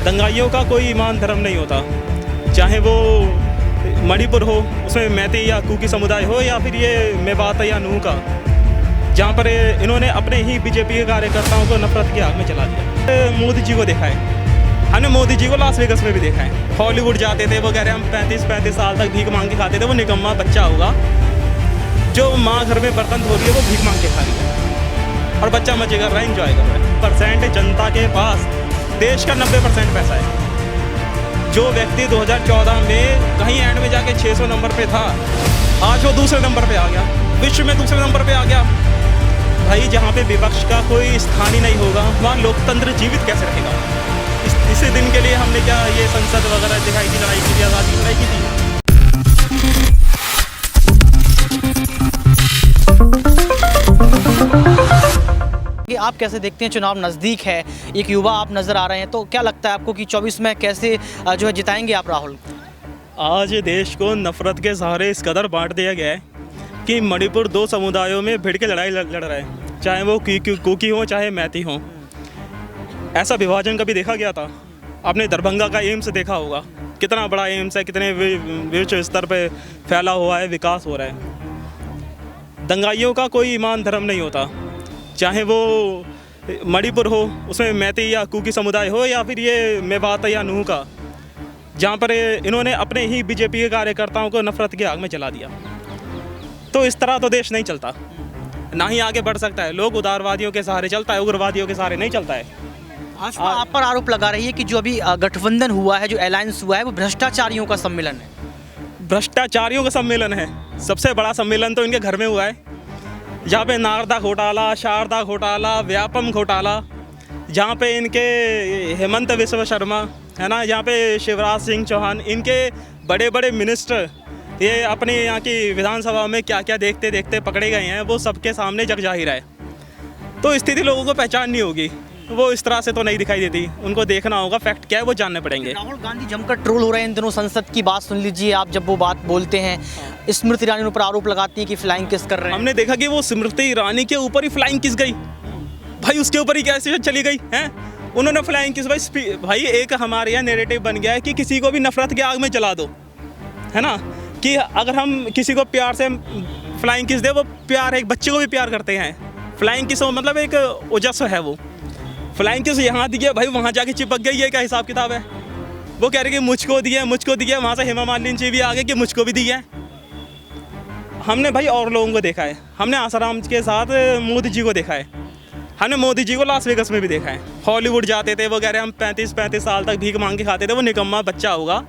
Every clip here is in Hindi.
दंगाइयों का कोई ईमान धर्म नहीं होता, चाहे वो मणिपुर हो उसमें मैती या कुकी समुदाय हो या फिर ये मेवात या नूह का, जहाँ पर इन्होंने अपने ही बीजेपी के कार्यकर्ताओं को नफरत की आग में चला दिया। मोदी जी को देखा है, हमने मोदी जी को लास वेगस में भी देखा है। हॉलीवुड जाते थे, वो कह रहे हम 35-35 साल तक भीख मांग के खाते थे। वो निकम्मा बच्चा होगा जो माँ घर में बर्तन धो रही है, वो भीख मांग के खा रही है और बच्चा मजे कर रहा है, इंजॉय कर रहा है। परसेंट जनता के पास देश का 90% पैसा है। जो व्यक्ति 2014 में कहीं एंड में जाके 600 नंबर पे था, आज वो दूसरे नंबर पे आ गया, विश्व में दूसरे नंबर पे आ गया। भाई जहाँ पे विपक्ष का कोई स्थान ही नहीं होगा, वहाँ लोकतंत्र जीवित कैसे रहेगा? इसी दिन के लिए हमने क्या ये संसद वगैरह दिखाई की लड़ाई की थी, आज़ादी की लड़ाई की थी। आप कैसे देखते हैं, चुनाव नज़दीक है, एक युवा आप नज़र आ रहे हैं, तो क्या लगता है आपको कि 24 में कैसे जो है जिताएंगे आप राहुल? आज देश को नफरत के सहारे इस कदर बांट दिया गया है कि मणिपुर 2 समुदायों में भिड़ के लड़ाई लड़ रहा है, चाहे वो कुकी हो चाहे मैती हो। ऐसा विभाजन कभी देखा गया था? आपने दरभंगा का एम्स देखा होगा, कितना बड़ा एम्स है, कितने विश्व स्तर पे फैला हुआ है, विकास हो रहा है। दंगाइयों का कोई ईमान धर्म नहीं होता, चाहे वो मणिपुर हो उसमें मैती या कुकी समुदाय हो या फिर ये मेवात या नूह का, जहाँ पर इन्होंने अपने ही बीजेपी के कार्यकर्ताओं को नफरत की आग में जला दिया। तो इस तरह तो देश नहीं चलता, ना ही आगे बढ़ सकता है। लोग उदारवादियों के सहारे चलता है, उग्रवादियों के सहारे नहीं चलता है। भाजपा आप पर आरोप लगा रही है कि जो अभी गठबंधन हुआ है, जो अलायंस हुआ है, वो भ्रष्टाचारियों का सम्मेलन है। भ्रष्टाचारियों का सम्मेलन है। सबसे बड़ा सम्मेलन तो इनके घर में हुआ है, जहाँ पे नारदा घोटाला, शारदा घोटाला, व्यापम घोटाला, जहाँ पे इनके हेमंत विश्व शर्मा है ना, जहाँ पे शिवराज सिंह चौहान, इनके बड़े बड़े मिनिस्टर ये अपने यहाँ की विधानसभा में क्या क्या देखते देखते पकड़े गए हैं, वो सबके सामने जग जाहिर है। तो स्थिति लोगों को पहचान नहीं होगी, वो इस तरह से तो नहीं दिखाई देती। उनको देखना होगा फैक्ट क्या है, वो जानने पड़ेंगे। राहुल गांधी जमकर ट्रोल हो रहे हैं इन दिनों, संसद की बात सुन लीजिए आप, जब वो बात बोलते हैं स्मृति ईरानी ऊपर आरोप लगाती हैं कि फ्लाइंग किस कर रहे हैं। हमने देखा कि वो स्मृति ईरानी के ऊपर ही फ्लाइंग किस गई, भाई उसके ऊपर ही कैसे चली गई है, उन्होंने फ्लाइंग किस भाई एक हमारे यहाँ नैरेटिव बन गया है कि किसी को भी नफरत की आग में जला दो, है ना, कि अगर हम किसी को प्यार से फ्लाइंग किस दे, वो प्यार है, एक बच्चे को भी प्यार करते हैं। फ्लाइंग किस मतलब एक ओजस्व है, वो फ्लाइंग किस यहाँ दिया भाई, वहाँ जाके चिपक गई है, क्या हिसाब किताब है? वो कह रहे कि मुझको दिया, वहाँ से हेमा मालिनी जी भी आ गए कि मुझको भी दिया है। हमने भाई और लोगों को देखा है, हमने आसाराम के साथ मोदी जी को देखा है, हमने मोदी जी को लास वेगस में भी देखा है। हॉलीवुड जाते थे, वो कह रहे हम 35-35 साल तक भीख मांग के खाते थे। वो निकम्मा बच्चा होगा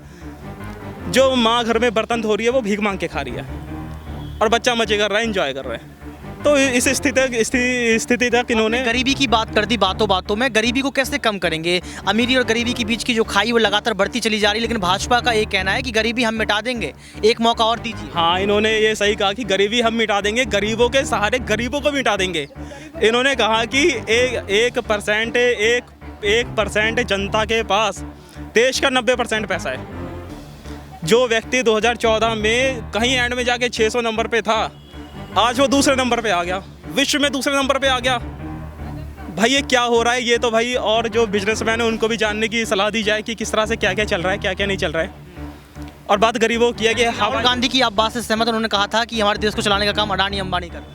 जो माँ घर में बर्तन धो रही है, वो भीख मांग के खा रही है और बच्चा मजे कर रहा है, इंजॉय कर रहा है। तो इस स्थिति तक इन्होंने गरीबी की बात कर दी बातों में। गरीबी को कैसे कम करेंगे? अमीरी और गरीबी के बीच की जो खाई वो लगातार बढ़ती चली जा रही है, लेकिन भाजपा का ये कहना है कि गरीबी हम मिटा देंगे, एक मौका और दीजिए। हाँ, इन्होंने ये सही कहा कि गरीबी हम मिटा देंगे, गरीबों के सहारे गरीबों को मिटा देंगे। इन्होंने कहा कि 1% जनता के पास देश का 90% पैसा है। जो व्यक्ति 2014 में कहीं एंड में जाके 600 नंबर पे था, आज वो दूसरे नंबर पे आ गया, विश्व में दूसरे नंबर पे आ गया। भाई ये क्या हो रहा है? ये तो भाई और जो बिजनेसमैन है उनको भी जानने की सलाह दी जाए कि किस तरह से क्या क्या चल रहा है, क्या क्या नहीं चल रहा है। और बात गरीबों की है कि राहुल गांधी की आप बात से सहमत? उन्होंने कहा था कि हमारे देश को चलाने का काम अडानी अंबानी कर रहे हैं।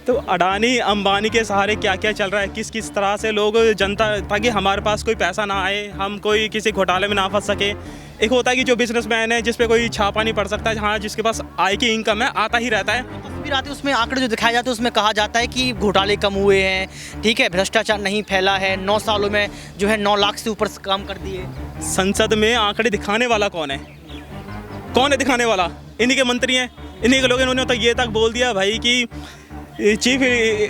तो अडानी अंबानी के सहारे क्या क्या चल रहा है, किस किस तरह से लोग जनता, ताकि हमारे पास कोई पैसा ना आए, हम कोई किसी घोटाले में ना फंस सके। एक होता है कि जो बिजनेसमैन है जिस पे कोई छापा नहीं पड़ सकता, हाँ, जिसके पास आय की इनकम है, आता ही रहता है। तस्वीर आती है, उसमें आंकड़े जो दिखाए जाते हैं उसमें कहा जाता है कि घोटाले कम हुए हैं, ठीक है, भ्रष्टाचार नहीं फैला है, 9 सालों में जो है 9 लाख से ऊपर काम कर दिए। संसद में आंकड़े दिखाने वाला कौन है? कौन है दिखाने वाला? इन्हीं के मंत्री हैं, इन्हीं के लोग। इन्होंने तो ये तक बोल दिया भाई कि चीफ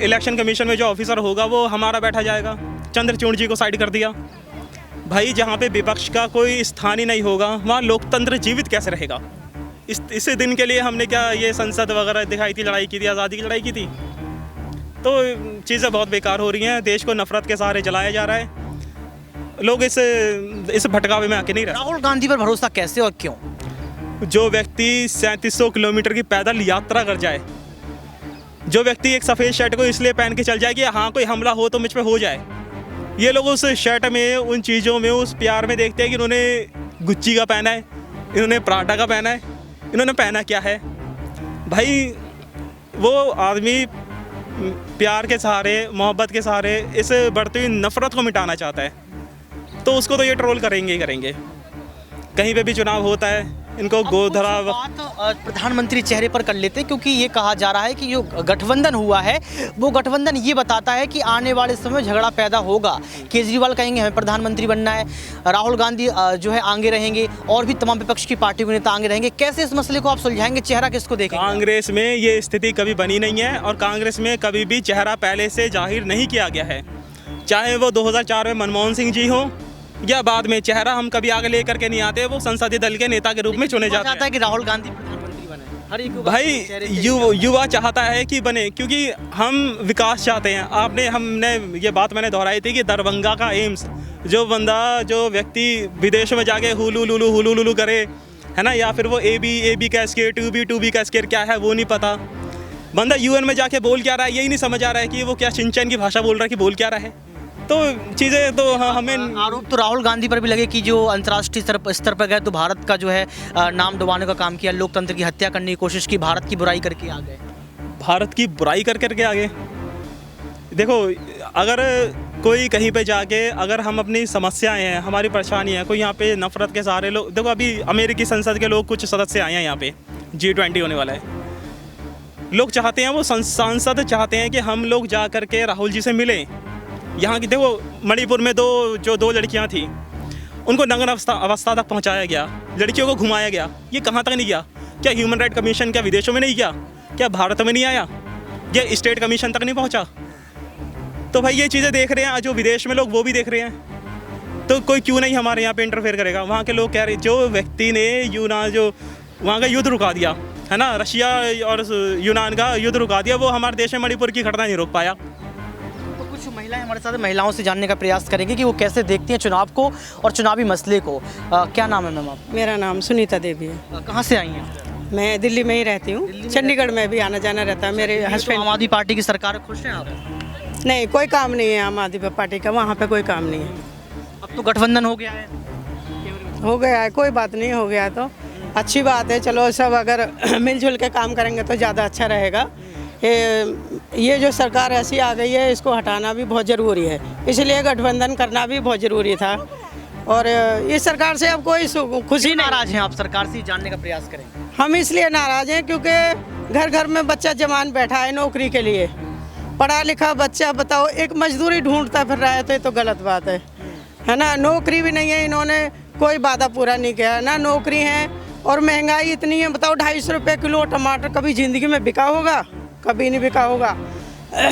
इलेक्शन कमीशन में जो ऑफिसर होगा वो हमारा बैठा जाएगा। चंद्रचूड़ जी को साइड कर दिया। भाई जहाँ पे विपक्ष का कोई स्थान ही नहीं होगा, वहाँ लोकतंत्र जीवित कैसे रहेगा? इस दिन के लिए हमने क्या ये संसद वगैरह दिखाई थी, लड़ाई की थी, आज़ादी की लड़ाई की थी। तो चीज़ें बहुत बेकार हो रही हैं, देश को नफरत के सहारे जलाया जा रहा है। लोग इस भटकावे में आके नहीं रहे। राहुल गांधी पर भरोसा कैसे और क्यों? जो व्यक्ति 3700 किलोमीटर की पैदल यात्रा कर जाए, जो व्यक्ति एक सफ़ेद शर्ट को इसलिए पहन के चल जाए कि हाँ कोई हमला हो तो मुझ पे हो जाए, ये लोग उस शर्ट में, उन चीज़ों में, उस प्यार में देखते हैं कि इन्होंने गुच्ची का पहना है, इन्होंने प्राडा का पहना है, इन्होंने पहना क्या है। भाई वो आदमी प्यार के सहारे, मोहब्बत के सहारे इस बढ़ती हुई नफ़रत को मिटाना चाहता है, तो उसको तो ये ट्रोल करेंगे ही करेंगे। कहीं पे भी चुनाव होता है, इनको गोधरा। बात प्रधानमंत्री चेहरे पर कर लेते हैं, क्योंकि ये कहा जा रहा है कि जो गठबंधन हुआ है वो गठबंधन ये बताता है कि आने वाले समय में झगड़ा पैदा होगा। केजरीवाल कहेंगे हमें प्रधानमंत्री बनना है, राहुल गांधी जो है आगे रहेंगे, और भी तमाम विपक्ष की पार्टियों के नेता आगे रहेंगे। कैसे इस मसले को आप सुलझाएंगे? चेहरा किसको देखेंगे? कांग्रेस में ये स्थिति कभी बनी नहीं है, और कांग्रेस में कभी भी चेहरा पहले से जाहिर नहीं किया गया है। चाहे वो 2004 में मनमोहन सिंह जी हो या बाद में, चेहरा हम कभी आगे लेकर के नहीं आते, वो संसदीय दल के नेता के रूप में चुने जाते हैं। कि राहुल गांधी प्रधानमंत्री बने। हर एक भाई युवा चाहता है कि बने, क्योंकि हम विकास चाहते हैं। हमने ये बात मैंने दोहराई थी कि दरभंगा का एम्स, जो बंदा, जो व्यक्ति विदेशों में जाके हुलू लुलू करे, है ना, या फिर वो ए बी का स्केयर, टू बी का स्केयर क्या है वो नहीं पता। बंदा यूएन में जाके बोल क्या रहा है यही नहीं समझ आ रहा है कि वो क्या शिनचैन की भाषा बोल रहा है कि बोल क्या रहा है। तो चीज़ें तो हमें आरोप तो राहुल गांधी पर भी लगे कि जो अंतर्राष्ट्रीय स्तर पर गए तो भारत का जो है नाम डुबाने का काम किया, लोकतंत्र की हत्या करने की कोशिश की, भारत की बुराई करके आ गए। भारत की बुराई करके आगे देखो, अगर कोई कहीं पे जाके, अगर हम अपनी समस्याएं हैं, हमारी परेशानी है, कोई यहाँ पे नफरत के सहारे लोग, देखो अभी अमेरिकी संसद के लोग कुछ सदस्य आए हैं यहाँ पे, G20 होने वाला है। लोग चाहते हैं, वो सांसद चाहते हैं कि हम लोग जा कर के राहुल जी से मिलें। यहाँ की देखो, मणिपुर में दो लड़कियाँ थी, उनको नग्न अवस्था तक पहुँचाया गया, लड़कियों को घुमाया गया। ये कहाँ तक नहीं गया? क्या ह्यूमन राइट कमीशन क्या विदेशों में नहीं गया? क्या भारत में नहीं आया? ये स्टेट कमीशन तक नहीं पहुँचा? तो भाई ये चीज़ें देख रहे हैं जो विदेश में लोग, वो भी देख रहे हैं, तो कोई क्यों नहीं हमारे यहाँ पे इंटरफेयर करेगा? वहाँ के लोग कह रहे, जो व्यक्ति ने जो वहाँ का युद्ध रुका दिया है ना, रशिया और यूनान का युद्ध रुका दिया, वो हमारे देश में मणिपुर की घटना नहीं रोक पाया। कुछ महिलाएं हमारे साथ, महिलाओं से जानने का प्रयास करेंगे कि वो कैसे देखती हैं चुनाव को और चुनावी मसले को। क्या नाम है मैम आप? मेरा नाम सुनीता देवी है। कहाँ से आई हैं? मैं दिल्ली में ही रहती हूँ, चंडीगढ़ में भी आना जाना रहता है। मेरे हस्बैंड आम आदमी पार्टी की सरकार, खुश हैं आप? नहीं, कोई काम नहीं है आम आदमी पार्टी का, वहाँ पे कोई काम नहीं है। अब तो गठबंधन हो गया है। हो गया है, कोई बात नहीं, हो गया तो अच्छी बात है। चलो सब अगर मिलजुल के काम करेंगे तो ज़्यादा अच्छा रहेगा। ये जो सरकार ऐसी आ गई है, इसको हटाना भी बहुत ज़रूरी है, इसलिए गठबंधन करना भी बहुत ज़रूरी था। और इस सरकार से अब कोई खुशी नहीं। नाराज हैं आप सरकार से? जानने का प्रयास करें। हम इसलिए नाराज़ हैं क्योंकि घर घर में बच्चा जवान बैठा है नौकरी के लिए, पढ़ा लिखा बच्चा, बताओ, एक मजदूरी ढूंढता फिर रहा है, तो ये तो गलत बात है ना। नौकरी भी नहीं है, इन्होंने कोई वादा पूरा नहीं किया ना, नौकरी है। और महंगाई इतनी है, बताओ 250 रुपये किलो टमाटर कभी ज़िंदगी में बिका होगा? कभी नहीं बिका होगा।